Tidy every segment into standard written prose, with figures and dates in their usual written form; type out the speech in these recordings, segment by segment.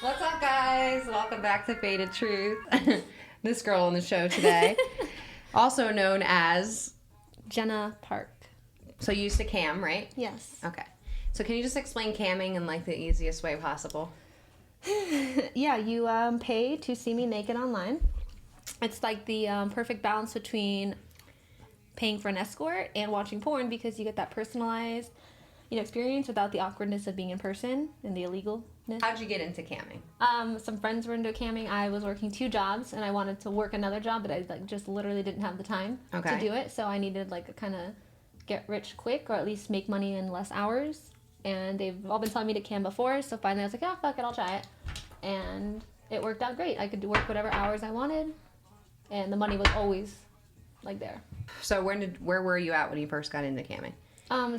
What's up, guys? Welcome back to Faded Truth. This girl on the show today, also known as Jenna Park. So you used to cam, right? Yes. Okay. So can you just explain camming in like the easiest way possible? Yeah, you pay to see me naked online. It's like the perfect balance between paying for an escort and watching porn because you get that personalized, experience without the awkwardness of being in person and the illegalness. How'd you get into camming? Some friends were into camming. I was working 2 jobs and I wanted to work another job, but I just literally didn't have the time to do it. So I needed a kind of get rich quick or at least make money in less hours. And they've all been telling me to cam before, so finally I was like, oh, fuck it, I'll try it. And it worked out great. I could work whatever hours I wanted, and the money was always there. So where were you at when you first got into camming?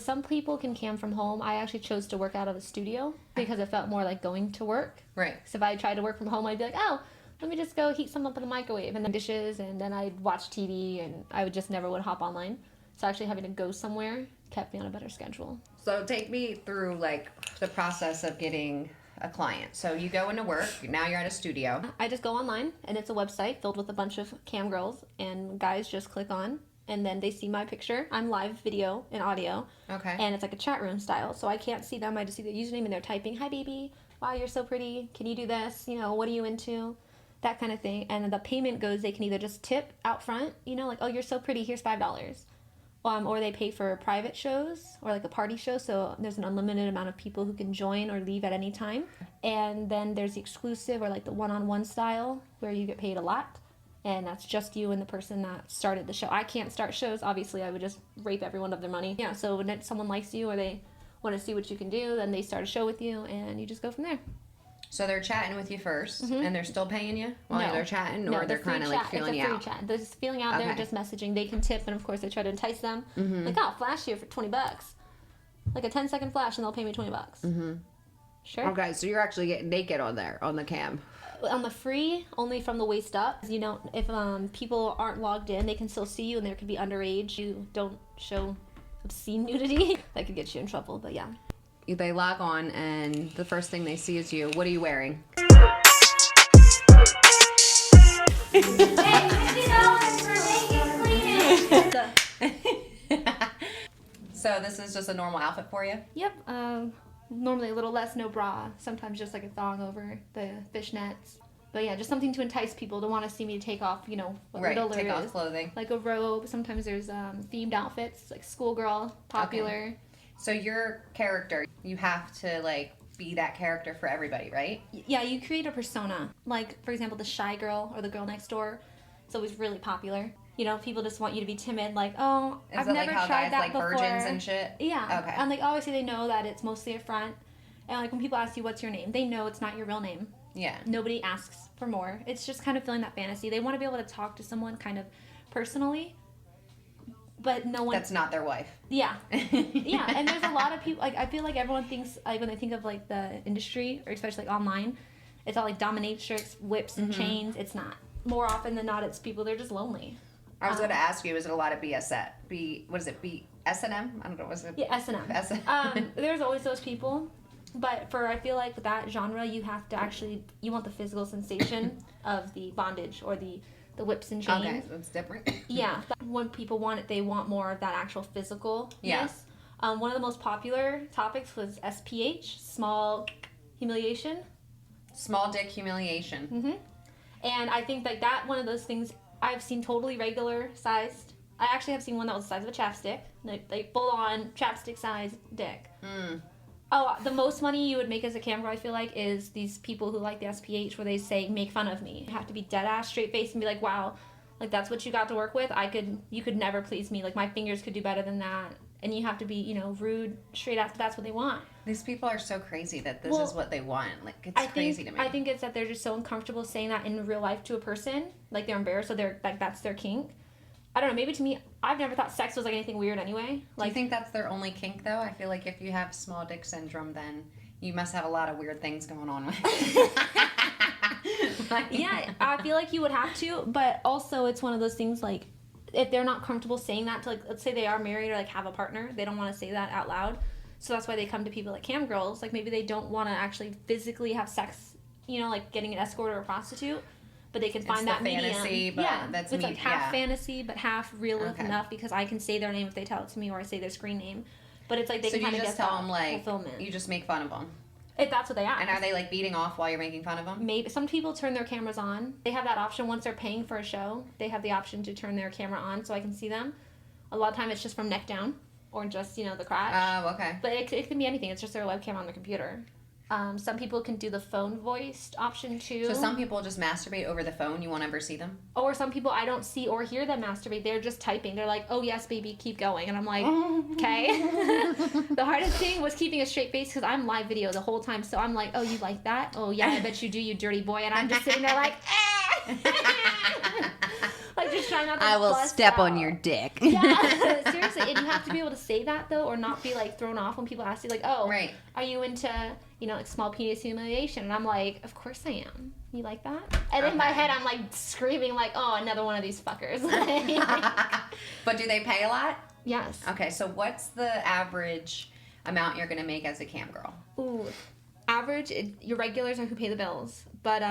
Some people can cam from home. I actually chose to work out of a studio because it felt more like going to work. Right. So if I tried to work from home, I'd be like, oh, let me just go heat something up in the microwave and then dishes, and then I'd watch TV, and I would just never hop online. So actually having to go somewhere kept me on a better schedule. So take me through the process of getting a client. So you go into work, now you're at a studio. I just go online, and it's a website filled with a bunch of cam girls, and guys just click on, and then they see my picture. I'm live video and audio. Okay. And it's like a chat room style, so I can't see them. I just see their username, and they're typing, hi baby, wow, you're so pretty, can you do this, what are you into, that kind of thing. And the payment goes, they can either just tip out front, oh, you're so pretty, here's $5. Or they pay for private shows or a party show, so there's an unlimited amount of people who can join or leave at any time. And then there's the exclusive or the one-on-one style where you get paid a lot, and that's just you and the person that started the show. I can't start shows, obviously. I would just rape everyone of their money. Yeah, so when someone likes you or they want to see what you can do, then they start a show with you, and you just go from there. So they're chatting with you first, and they're still paying you while they're chatting, or no, they're kind of feeling you out? It's a free chat. They're just feeling out. They're just messaging. They can tip, and of course they try to entice them. I'll flash you for $20. A 10-second flash, and they'll pay me $20. Mm-hmm. Sure. Okay, so you're actually getting naked on the cam. On the free, only from the waist up. If people aren't logged in, they can still see you, and there could be underage. You don't show obscene nudity. That could get you in trouble, but yeah. They log on, and the first thing they see is you. What are you wearing? Hey, $50 for naked cleaning. So this is just a normal outfit for you? Yep. Normally a little less, no bra. Sometimes just a thong over the fishnets. But yeah, just something to entice people to want to see me take off, what little there is. Take off clothing. Like a robe. Sometimes there's themed outfits, like schoolgirl, popular. Okay. So your character, you have to be that character for everybody, right? Yeah, you create a persona. For example, the shy girl or the girl next door. It's always really popular. People just want you to be timid. I've never tried that before. Virgins and shit? Yeah. Okay. And obviously they know that it's mostly a front. And when people ask you what's your name, they know it's not your real name. Yeah. Nobody asks for more. It's just kind of feeling that fantasy. They want to be able to talk to someone kind of personally. But no one... That's not their wife. Yeah. Yeah, and there's a lot of people... I feel like everyone thinks... when they think of, the industry, or especially online, it's all, dominatrix, whips, and chains. It's not. More often than not, it's people, they're just lonely. I was going to ask you, is it a lot of BS? What is it? S&M? I don't know. Was it? Yeah, S&M. There's always those people. But I feel like with that genre, you have to actually... You want the physical sensation of the bondage or the whips and chains. Okay, so it's different. Yeah. When people want it, they want more of that actual physicalness. Yeah. One of the most popular topics was SPH, small humiliation. Small dick humiliation. Mm-hmm. And I think that one of those things I've seen totally regular sized. I actually have seen one that was the size of a chapstick. Full on chapstick size dick. Mm. Oh, the most money you would make as a cam girl, I feel like, is these people who like the SPH where they say, make fun of me. You have to be dead ass, straight face, and be like, wow, that's what you got to work with? You could never please me. My fingers could do better than that. And you have to be, rude, straight out. That's what they want. These people are so crazy that this is what they want. It's crazy to me. I think it's that they're just so uncomfortable saying that in real life to a person. They're embarrassed, so they're that's their kink. I don't know, maybe to me, I've never thought sex was anything weird anyway. Do you think that's their only kink, though? I feel like if you have small dick syndrome, then you must have a lot of weird things going on with it. Yeah, I feel like you would have to, but also it's one of those things if they're not comfortable saying that to let's say they are married or have a partner, they don't want to say that out loud. So that's why they come to people like cam girls. Like maybe they don't want to actually physically have sex, you know, like getting an escort or a prostitute, but they can find that fantasy, medium. but yeah, that's it's like half yeah. fantasy but half real enough because I can say their name if they tell it to me or I say their screen name. But it's like they can kind of get tell them like fulfillment. you just make fun of them. If that's what they ask. And are they like beating off while you're making fun of them? Maybe some people turn their cameras on. They have that option once they're paying for a show. They have the option to turn their camera on so I can see them. A lot of time it's just from neck down or just, you know, the crotch. Oh, okay. But it can be anything. It's just their webcam on their computer. Some people can do the phone voiced option too. So some people just masturbate over the phone. You won't ever see them? Or some people I don't see or hear them masturbate. They're just typing. They're like, oh yes, baby, keep going. And I'm like, okay. The hardest thing was keeping a straight face because I'm live video the whole time. So I'm like, oh, you like that? Oh yeah, I bet you do, you dirty boy. And I'm just sitting there like, like just trying not to I will step out. on your dick. Yeah, seriously. And you have to be able to say that though, or not be like thrown off when people ask you like, oh, right. Are you into, you know, like small penis humiliation? And I'm like, of course I am. You like that? And in my head, I'm like screaming like, oh, another one of these fuckers. But do they pay a lot? Yes. Okay, so what's the average amount you're going to make as a cam girl? Ooh, average, your regulars are who pay the bills. But,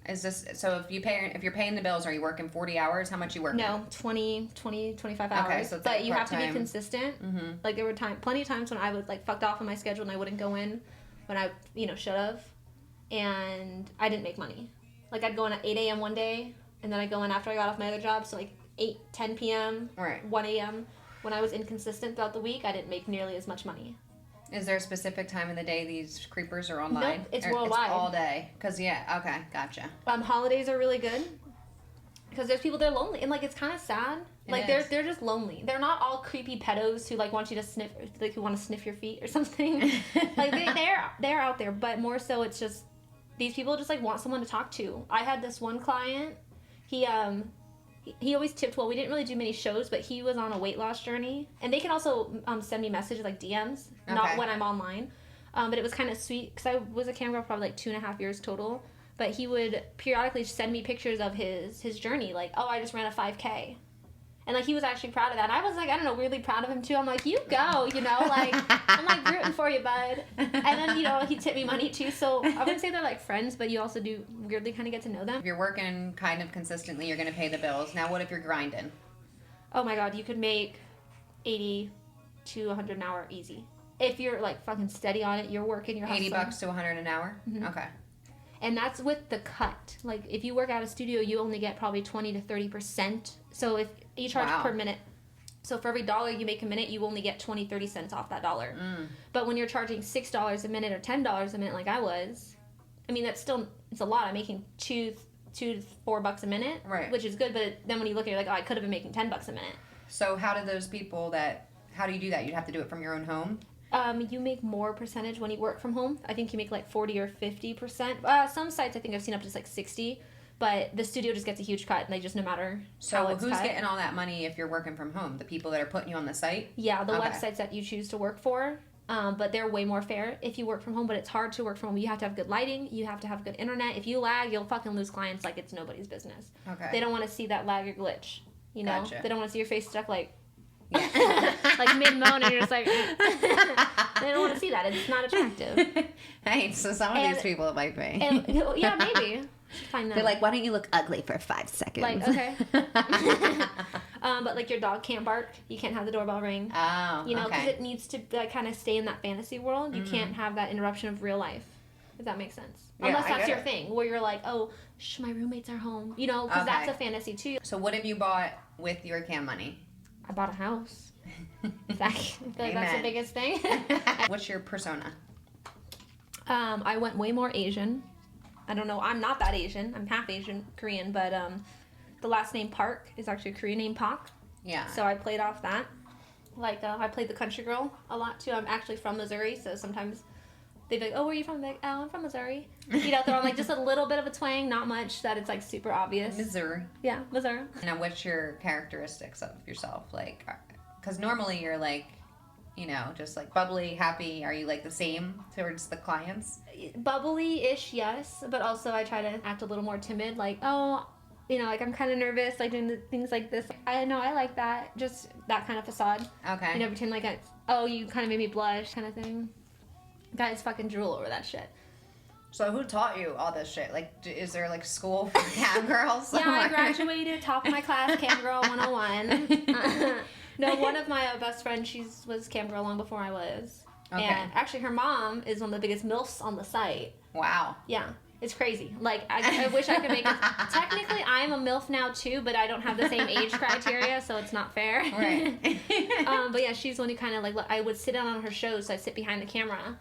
Is this, so if you're paying the bills, are you working 40 hours? How much you working? No, 25 hours. Okay, so it's but like you have to be part-time. consistent. Mm-hmm. Like there were plenty of times when I was like fucked off on my schedule and I wouldn't go in when I, you know, should have. And I didn't make money. Like I'd go in at 8 a.m. one day and then I'd go in after I got off my other job. So like 10 p.m., Right. 1 a.m. When I was inconsistent throughout the week, I didn't make nearly as much money. Is there a specific time of the day these creepers are online? Nope, it's Or worldwide. It's all day. Because, yeah, okay, gotcha. Holidays are really good because there's people they're lonely and like it's kind of sad. Like they're just lonely. They're not all creepy pedos who like want you to sniff, like who want to sniff your feet or something. Like they're out there, but more so it's just these people just like want someone to talk to. I had this one client. He always tipped well. We didn't really do many shows, but he was on a weight loss journey. And they can also send me messages like DMs, not when I'm online. But it was kind of sweet because I was a cam girl for probably like 2.5 years total. But he would periodically send me pictures of his journey. Like, oh, I just ran a 5K. And like he was actually proud of that. And I was like, I don't know, weirdly proud of him too. I'm like, you go, you know, like I'm like rooting for you, bud. And then, you know, he tipped me money too. So I wouldn't say they're like friends, but you also do weirdly kind of get to know them. If you're working kind of consistently, you're going to pay the bills. Now, what if you're grinding? Oh my God, you could make 80 to 100 an hour easy. If you're like fucking steady on it, you're working, you're hustling. $80 to 100 an hour? Mm-hmm. Okay. And that's with the cut. Like if you work at a studio, you only get probably 20 to 30%. So if you charge per minute. So for every $1 you make a minute, you only get 20-30 cents off that dollar. But when you're charging $6 a minute or $10 a minute like I was, I mean that's still, it's a lot. I'm making $2 to $4 a minute, right? Which is good. But then when you look at it, you're like, oh, I could have been making $10 a minute. So how do those people how do you do that? You'd have to do it from your own home? You make more percentage when you work from home. I think you make like 40 or 50%. Some sites I think I've seen up to like 60, but the studio just gets a huge cut, and they just no matter how it's who's cut. getting all that money if you're working from home? The people that are putting you on the site? Yeah, the websites that you choose to work for. But they're way more fair if you work from home, but it's hard to work from home. You have to have good lighting. You have to have good internet. If you lag, you'll fucking lose clients like it's nobody's business. Okay. They don't want to see that lag or glitch. You know? Gotcha. They don't want to see your face stuck like... like mid-moan and you're just like... They don't want to see that. It's not attractive. Hey, so some of these people might be. And, yeah, maybe. Find them. They're like, why don't you look ugly for 5 seconds? Like, okay. But like your dog can't bark. You can't have the doorbell ring. Oh, you know, because it needs to like kind of stay in that fantasy world. You can't have that interruption of real life. If that makes sense. Yeah, Unless that's your thing, where you're like, oh, my roommates are home. You know, because that's a fantasy too. So what have you bought with your cam money? I bought a house. I feel like that's the biggest thing. What's your persona? I went way more Asian. I don't know. I'm not that Asian. I'm half Asian, Korean, but the last name Park is actually a Korean name Pak. Yeah. So I played off that. Like I played the country girl a lot too. I'm actually from Missouri, so sometimes they'd be like, "Oh, where are you from?" Like, "Oh, I'm from Missouri." You know, throw on like just a little bit of a twang, not much that it's like super obvious. Missouri. Yeah, Missouri. Now, what's your characteristics of yourself? Like, because normally you're like, you know, just like bubbly, happy. Are you like the same towards the clients? Bubbly-ish, yes, but also I try to act a little more timid. Like, oh, you know, like I'm kind of nervous, like doing things like this. I know I like that, just that kind of facade. Okay. You know, pretend like oh, you kind of made me blush kind of thing. Guys fucking drool over that shit. So who taught you all this shit? Like, is there like school for cam girls? Yeah, I graduated, top of my class, cam girl 101. No, one of my best friends, she was cam girl long before I was. Okay. And actually, her mom is one of the biggest MILFs on the site. Wow. Yeah, it's crazy. Like, I wish I could make it. Technically, I'm a MILF now too, but I don't have the same age criteria, so it's not fair. Right. But yeah, she's the one who kind of like, I would sit in on her shows, so I'd sit behind the camera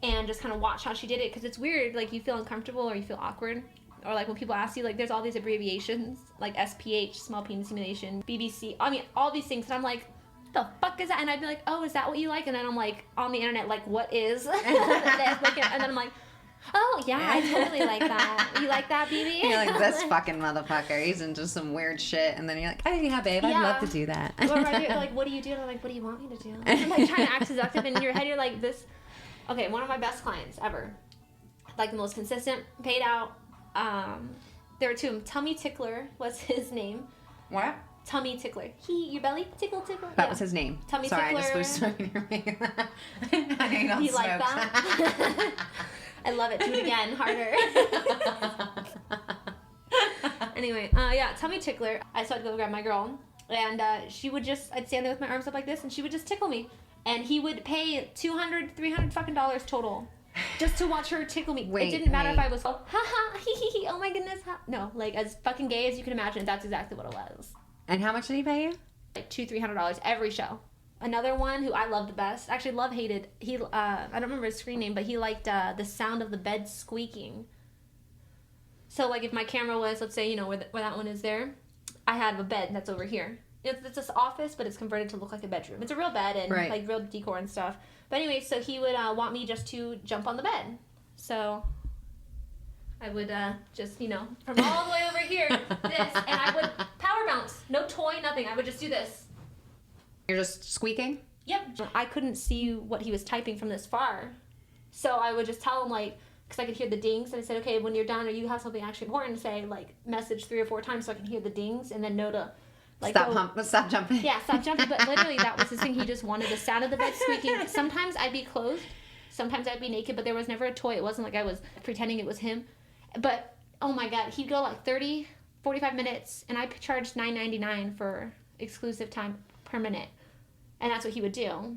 and just kind of watch how she did it, because it's weird, like, you feel uncomfortable or you feel awkward, or like when people ask you, like, there's all these abbreviations, like SPH, small penis stimulation, BBC, I mean, all these things, and I'm like, what the fuck is that? And I'd be like, oh, is that what you like? And then I'm like, on the internet, like, what is this? And then I'm like, oh, yeah, I totally like that. You like that, BB? You're like, this fucking motherfucker, he's into some weird shit, and then you're like, oh, yeah, babe, I'd love to do that. Or like, what do you do? And I'm like, what do you want me to do? I'm like trying to act seductive, and in your head, you're like, this... Okay, one of my best clients ever. Like, the most consistent, paid out. There were two of them. Tummy Tickler was his name. What? Tummy Tickler. Your belly tickle. That was his name. Tummy Sorry, Tickler. I just was your name. I don't You like that? I love it. Do it again, harder. Anyway, yeah, Tummy Tickler. I started to go grab my girl, and she would just, I'd stand there with my arms up like this, and she would just tickle me. And he would pay $200, $300 fucking dollars total just to watch her tickle me. It didn't matter if I was, ha, hee, oh my goodness. Ha. No, like, as fucking gay as you can imagine, that's exactly what it was. And how much did he pay you? Like $200-$300 every show. Another one who I loved the best, actually hated, he, I don't remember his screen name, but he liked the sound of the bed squeaking. So, like, if my camera was, let's say, you know, where that one is there, I have a bed that's over here. It's this office, but it's converted to look like a bedroom. It's a real bed and like real decor and stuff. But anyway, so he would want me just to jump on the bed. So I would just, you know, from all the way over here, this, and I would power bounce. No toy, nothing. I would just do this. You're just squeaking? Yep. I couldn't see what he was typing from this far. So I would just tell him, like, because I could hear the dings, and I said, okay, when you're done or you have something actually important to say, like, message 3 or 4 times so I can hear the dings and then know to... Like, stop jumping. Yeah, stop jumping. But literally, that was his thing. He just wanted the sound of the bed squeaking. Sometimes I'd be clothed. Sometimes I'd be naked. But there was never a toy. It wasn't like I was pretending it was him. But, oh my God, he'd go like 30, 45 minutes. And I charged $9.99 for exclusive time per minute. And that's what he would do.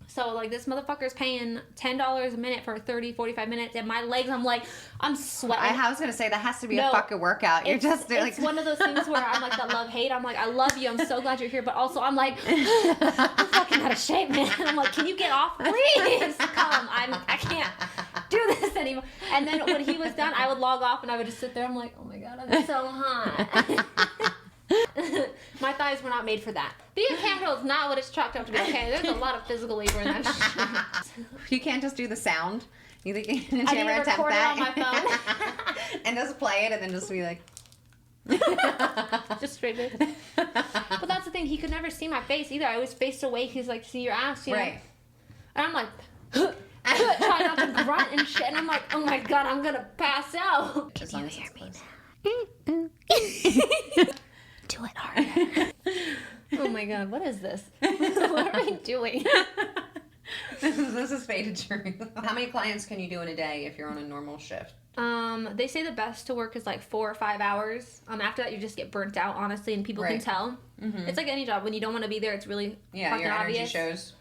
So, like, this motherfucker's paying $10 a minute for 30, 45 minutes. And my legs, I'm sweating. I was going to say, that has to be a fucking workout. You're just like... It's one of those things where I'm like that love-hate. I'm like, I love you. I'm so glad you're here. But also, I'm like, I'm fucking out of shape, man. I'm like, can you get off? Please come. I can't do this anymore. And then when he was done, I would log off and I would just sit there. I'm like, oh my God, I'm so hot. My thighs were not made for that. Being a cam girl is not what it's chalked up to be. Okay, there's a lot of physical labor in that shit. You can't just do the sound. You think you can I need to record it on my phone and just play it and then just be like, just straight it. But that's the thing. He could never see my face either. I was faced away. He's like, see your ass, you know? Right. And I'm like, trying not to grunt and shit. And I'm like, oh my God, I'm gonna pass out. Can you hear me now? Do it harder. Oh my God, what is this? What are we doing? This is faded truth. How many clients can you do in a day if you're on a normal shift? They say the best to work is like 4 or 5 hours. After that, you just get burnt out, honestly, and people can tell. Mm-hmm. It's like any job. When you don't want to be there, it's really fucking your energy obvious. Shows.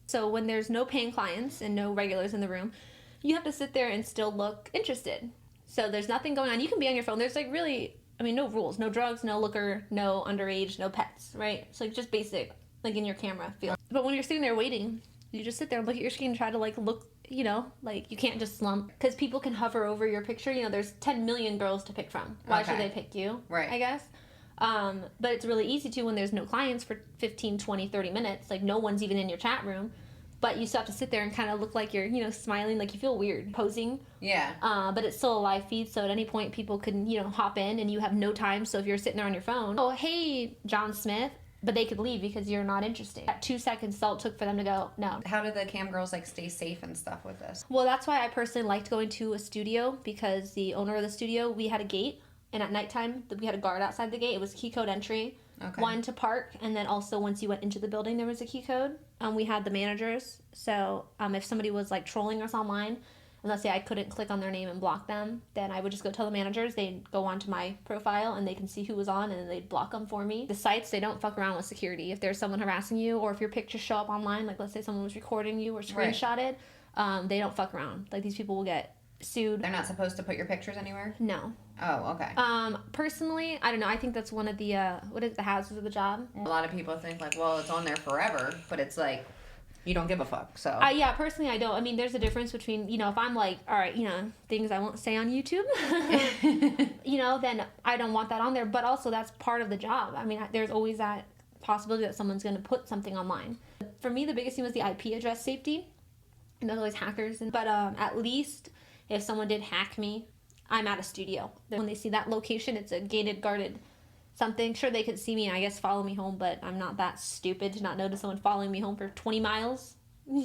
So when there's no paying clients and no regulars in the room, you have to sit there and still look interested. So there's nothing going on. You can be on your phone. There's like really... I mean, no rules, no drugs, no liquor, no underage, no pets, right? It's like just basic, like in your camera feel. But when you're sitting there waiting, you just sit there and look at your screen and try to like look, you know, like you can't just slump. Because people can hover over your picture. You know, there's 10 million girls to pick from. Why should they pick you? Right. I guess. But it's really easy to when there's no clients for 15, 20, 30 minutes. Like no one's even in your chat room. But you still have to sit there and kind of look like you're, you know, smiling, like you feel weird posing. Yeah. But it's still a live feed, so at any point people can, you know, hop in and you have no time. So if you're sitting there on your phone, oh, hey, John Smith, but they could leave because you're not interested. That 2 seconds all it took for them to go, no. How did the cam girls like stay safe and stuff with this? Well, that's why I personally liked going to a studio because the owner of the studio, we had a gate. And at nighttime, we had a guard outside the gate. It was key code entry. Okay. One to park, and then also once you went into the building, there was a key code. we had the managers. So if somebody was like trolling us online, and let's say I couldn't click on their name and block them, then I would just go tell the managers. They'd go onto my profile and they can see who was on, and they'd block them for me. The sites, they don't fuck around with security. If there's someone harassing you, or if your pictures show up online, like let's say someone was recording you or screenshotted, they don't fuck around. Like these people will get sued. They're not supposed to put your pictures anywhere? No. Oh, okay. Personally, I don't know. I think that's one of the the hazards of the job. A lot of people think like, well, it's on there forever, but it's like you don't give a fuck. So yeah, personally, I don't. I mean, there's a difference between, you know, if I'm like, all right, you know, things I won't say on YouTube, you know, then I don't want that on there. But also, that's part of the job. I mean, there's always that possibility that someone's going to put something online. For me, the biggest thing was the IP address safety. And there's always hackers. But at least if someone did hack me, I'm at a studio. When they see that location, it's a gated, guarded something. Sure, they could see me and I guess follow me home, but I'm not that stupid to not notice someone following me home for 20 miles.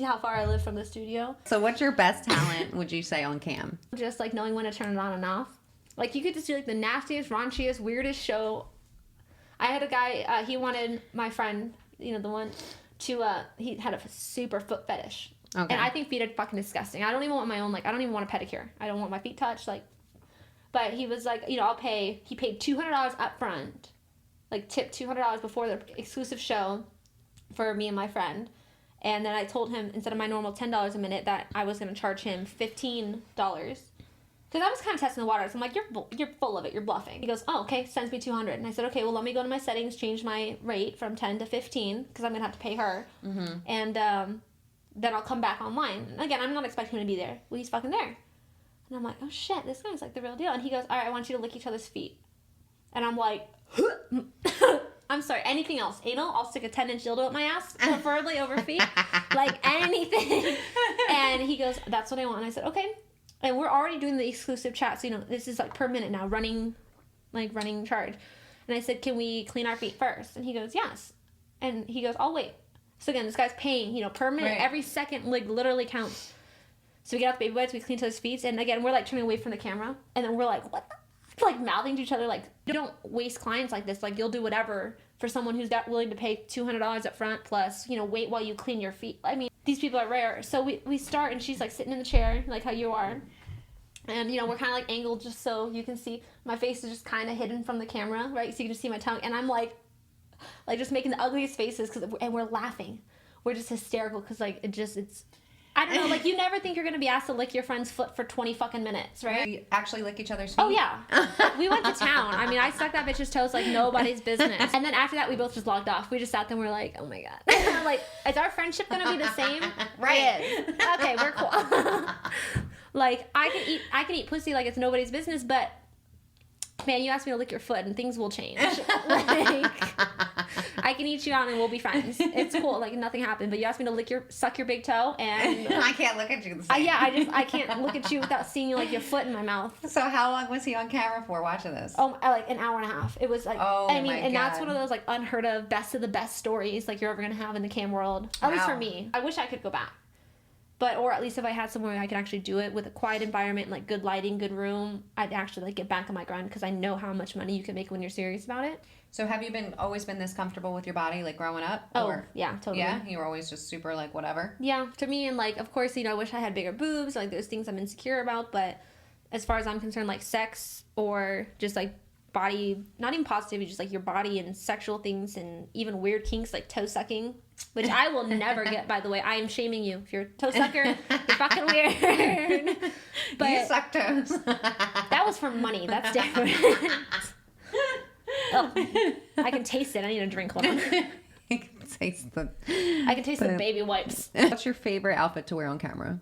How far I live from the studio. So what's your best talent, would you say, on cam? Just like knowing when to turn it on and off. Like you could just do like the nastiest, raunchiest, weirdest show. I had a guy, he wanted my friend, you know, the one, to, he had a super foot fetish. Okay. And I think feet are fucking disgusting. I don't even want my own, like, I don't even want a pedicure. I don't want my feet touched, like. But he was like, you know, he paid $200 up front, like tipped $200 before the exclusive show for me and my friend. And then I told him, instead of my normal $10 a minute, that I was going to charge him $15. Because I was kind of testing the waters. I'm like, you're full of it. You're bluffing. He goes, oh, okay, sends me $200. And I said, okay, well, let me go to my settings, change my rate from 10 to 15, because I'm going to have to pay her. Mm-hmm. And then I'll come back online. And again, I'm not expecting him to be there. Well, he's fucking there. And I'm like, oh shit, this guy's like the real deal. And he goes, all right, I want you to lick each other's feet. And I'm like, I'm sorry, anything else? Anal? I'll stick a 10-inch dildo up my ass, preferably over feet. Like anything. And he goes, that's what I want. And I said, okay. And we're already doing the exclusive chat. So, you know, this is like per minute now, running charge. And I said, can we clean our feet first? And he goes, yes. And he goes, I'll wait. So again, this guy's paying, you know, per minute, every second, like literally counts. So we get out the baby wipes, we clean to his feet, and again, we're like turning away from the camera, and then we're like, what the? Like mouthing to each other, like, you don't waste clients like this. Like, you'll do whatever for someone who's willing to pay $200 up front, plus, you know, wait while you clean your feet. I mean, these people are rare. So we start, and she's like sitting in the chair, like how you are. And, you know, we're kind of like angled just so you can see. My face is just kind of hidden from the camera, right? So you can just see my tongue. And I'm like just making the ugliest faces, and we're laughing. We're just hysterical because, like, it's... I don't know, like, you never think you're going to be asked to lick your friend's foot for 20 fucking minutes, right? You actually lick each other's feet? Oh, yeah. We went to town. I mean, I sucked that bitch's toes like nobody's business. And then after that, we both just logged off. We just sat there and we were like, oh, my God. Like, is our friendship going to be the same? Right. It is. Okay, we're cool. Like, I can eat pussy like it's nobody's business, but... Man, you ask me to lick your foot and things will change. Like, I can eat you out and we'll be friends. It's cool. Like, nothing happened. But you ask me to suck your big toe and... I can't look at you the same. Yeah, I can't look at you without seeing you, like, your foot in my mouth. So how long was he on camera for watching this? Oh, like an hour and a half. It was like... Oh, I mean, my and God. that's one of those, like, unheard of, best of the best stories, like, you're ever going to have in the cam world. At least for me. I wish I could go back. But, or at least if I had somewhere I could actually do it with a quiet environment, like good lighting, good room, I'd actually like get back on my grind because I know how much money you can make when you're serious about it. So have you always been this comfortable with your body, like growing up? Oh, yeah, totally. Yeah? You were always just super like whatever? Yeah, to me, and like, of course, you know, I wish I had bigger boobs, like there's things I'm insecure about, but as far as I'm concerned, like sex or just like body, not even positivity, just like your body and sexual things and even weird kinks like toe sucking, which I will never get, by the way. I am shaming you. If you're a toe sucker, you're fucking weird. But you suck toes. That was for money. That's different. Oh, I can taste it. I need a drink. Hold on. I can taste the baby wipes. What's your favorite outfit to wear on camera?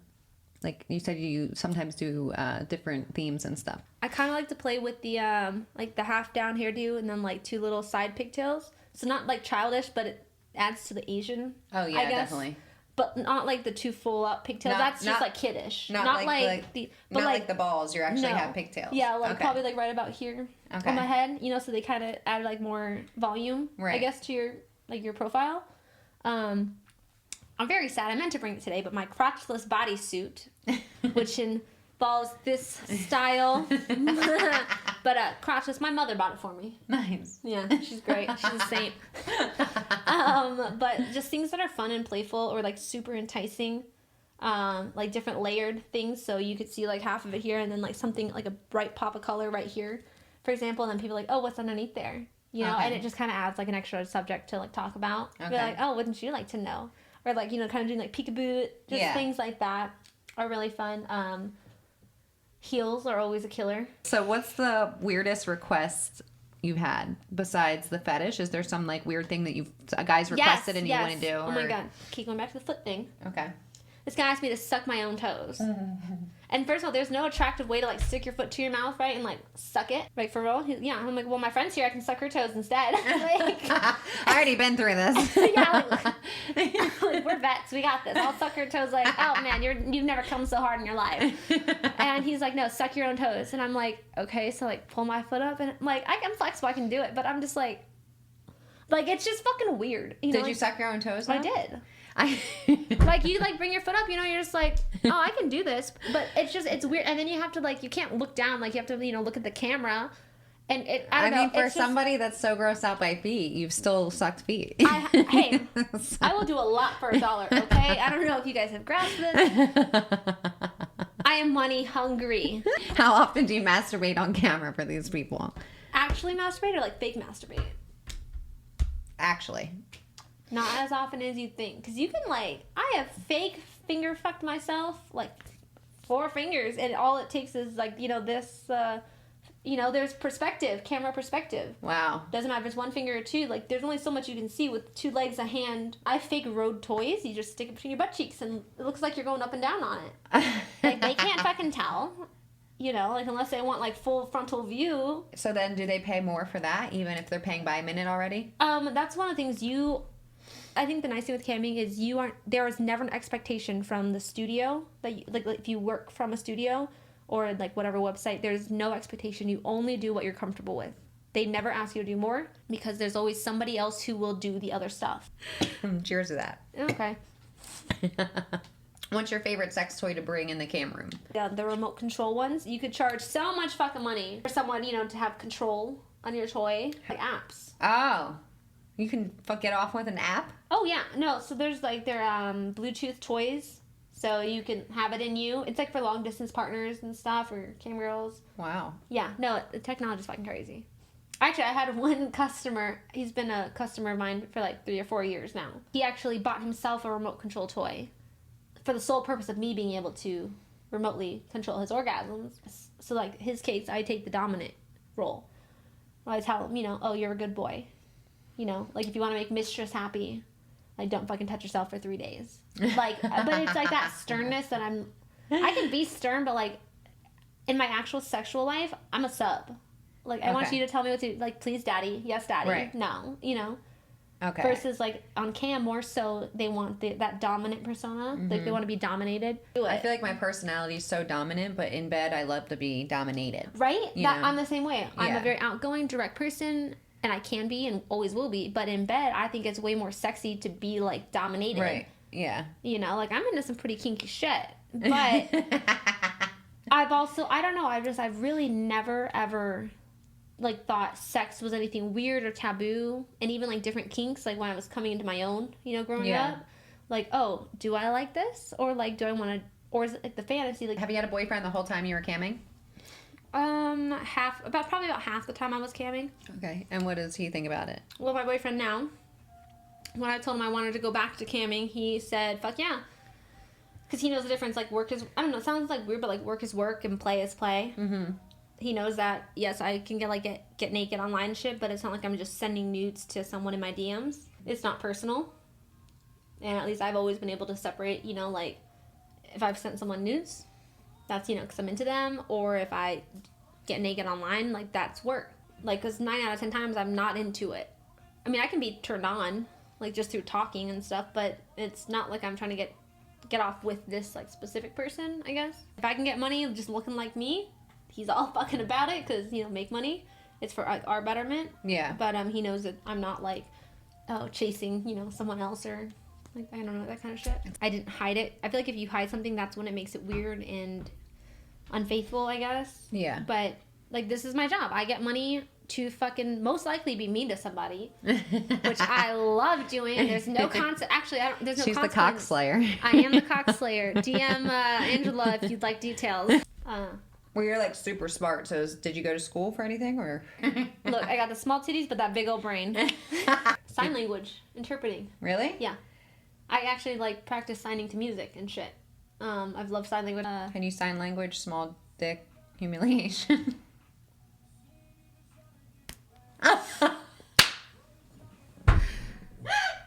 Like you said, you sometimes do different themes and stuff. I kind of like to play with the like the half down hairdo and then like two little side pigtails. So not like childish, but it adds to the Asian. Oh yeah, definitely. But not like the two full up pigtails. That's just like kiddish. Not like the balls. You actually have pigtails. Yeah, like probably like right about here on my head. You know, so they kind of add like more volume, right. I guess, to your profile. I'm very sad. I meant to bring it today, but my crotchless bodysuit, which balls this style. But crotchless, my mother bought it for me. Nice. Yeah, she's great. She's a saint. But just things that are fun and playful or like super enticing. Like different layered things, so you could see like half of it here and then like something like a bright pop of color right here, for example, and then people are like, oh, what's underneath there? You know, and it just kind of adds like an extra subject to like talk about. Okay. You're like, oh, wouldn't you like to know? Or like, you know, kind of doing like peekaboo, just things like that are really fun. Heels are always a killer. So what's the weirdest request you've had besides the fetish? Is there some like weird thing that a guy's requested and you want to do? Oh my god, keep going back to the foot thing. Okay. This guy asked me to suck my own toes. And first of all, there's no attractive way to like stick your foot to your mouth, right? And like suck it. Like for real? Yeah. I'm like, well, my friend's here. I can suck her toes instead. Like, I already been through this. Yeah. Like, we're vets. We got this. I'll suck her toes like, oh man, you've never come so hard in your life. And he's like, no, suck your own toes. And I'm like, okay. So like pull my foot up and like, I'm flexible. I can do it. But I'm just like it's just fucking weird. You know? Did you suck your own toes? I did. Like you like bring your foot up, you know, you're just like, oh, I can do this, but it's weird, and then you have to like, you can't look down, like you have to, you know, look at the camera, and I don't know, for somebody that's so grossed out by feet, you've still sucked feet. Hey, I will do a lot for $1, okay? I don't know if you guys have grasped this. I am money hungry. How often do you masturbate on camera for these people? Actually masturbate or like fake masturbate? Actually. Not as often as you think. Because you can, like, I have fake finger fucked myself, like, 4 fingers, and all it takes is, like, you know, this, you know, there's perspective, camera perspective. Wow. Doesn't matter if it's 1 finger or 2. Like, there's only so much you can see with 2 legs, a hand. I fake road toys. You just stick it between your butt cheeks, and it looks like you're going up and down on it. Like, they can't fucking tell. You know, like, unless they want, like, full frontal view. So then do they pay more for that, even if they're paying by a minute already? That's one of the things I think the nice thing with camming is there is never an expectation from the studio that you, like if you work from a studio or like whatever website, there's no expectation. You only do what you're comfortable with. They never ask you to do more because there's always somebody else who will do the other stuff. Cheers to that. Okay. What's your favorite sex toy to bring in the cam room? Yeah, the remote control ones. You could charge so much fucking money for someone, you know, to have control on your toy. Like apps. Oh. You can get off with an app? Oh, yeah. No, so there's, like, they're Bluetooth toys. So you can have it in you. It's, like, for long-distance partners and stuff or cam girls. Wow. Yeah. No, the technology's fucking crazy. Actually, I had one customer. He's been a customer of mine for, like, 3 or 4 years now. He actually bought himself a remote control toy for the sole purpose of me being able to remotely control his orgasms. So, like, his case, I take the dominant role. I tell him, you know, oh, you're a good boy. You know, like, if you want to make mistress happy, like, don't fucking touch yourself for 3 days. Like, but it's, like, that sternness that I can be stern, but, like, in my actual sexual life, I'm a sub. Like, I want you to tell me what to, like, please, daddy. Yes, daddy. Right. No, you know. Okay. Versus, like, on cam, more so, they want that dominant persona. Mm-hmm. Like, they want to be dominated. I feel like my personality is so dominant, but in bed, I love to be dominated. Right? I'm the same way. I'm a very outgoing, direct person. And I can be and always will be. But in bed, I think it's way more sexy to be, like, dominated. Right. Yeah. You know, like, I'm into some pretty kinky shit. But I've also, I don't know, I've really never, ever, like, thought sex was anything weird or taboo. And even, like, different kinks, like, when I was coming into my own, you know, growing up. Like, oh, do I like this? Or, like, do I want to, or is it, like, the fantasy? Like, have you had a boyfriend the whole time you were camming? Probably about half the time I was camming. Okay, and what does he think about it? Well, my boyfriend now, when I told him I wanted to go back to camming, he said, fuck yeah. Because he knows the difference, like, work is, I don't know, it sounds like weird, but, like, work is work and play is play. Mm-hmm. He knows that, yes, I can get naked online and shit, but it's not like I'm just sending nudes to someone in my DMs. It's not personal. And at least I've always been able to separate, you know, like, if I've sent someone nudes, that's, you know, because I'm into them, or if I get naked online, like, that's work. Like, because 9 out of 10 times, I'm not into it. I mean, I can be turned on, like, just through talking and stuff, but it's not like I'm trying to get off with this, like, specific person, I guess. If I can get money just looking like me, he's all fucking about it, because, you know, make money. It's for, like, our betterment. Yeah. But he knows that I'm not, like, chasing, you know, someone else or... Like, I don't know, that kind of shit. I didn't hide it. I feel like if you hide something, that's when it makes it weird and unfaithful, I guess. Yeah. But like, this is my job. I get money to fucking most likely be mean to somebody, which I love doing. There's no concept. Actually, there's no. She's the cock slayer. I am the cock slayer. DM Angela if you'd like details. Well, you're like super smart. So did you go to school for anything or? Look, I got the small titties, but that big old brain. Sign language interpreting. Really? Yeah, I actually like practice signing to music and shit. I've loved sign language. Can you sign language? Small dick humiliation.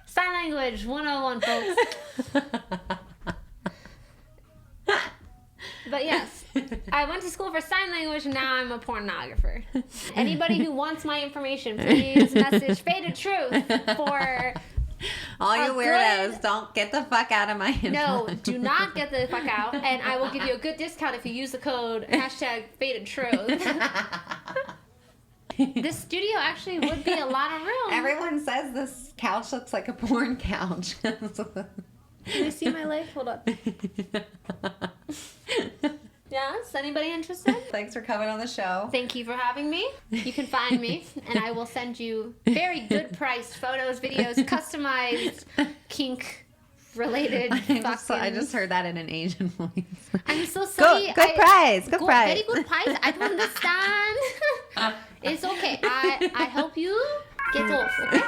Sign language 101, folks. But yes, I went to school for sign language and now I'm a pornographer. Anybody who wants my information, please message Faded Truth for all you weirdos, don't get the fuck out of my info. No, do not get the fuck out, and I will give you a good discount if you use the code #FadedTruth. This studio actually would be a lot of room. Everyone says this couch looks like a porn couch. Can you see my leg? Hold up. Yes, anybody interested? Thanks for coming on the show. Thank you for having me. You can find me, and I will send you very good priced photos, videos, customized kink-related. I just heard that in an Asian voice. I'm so sorry. Good price. Good price. Very good price. I don't understand. It's okay. I help you get off. Okay.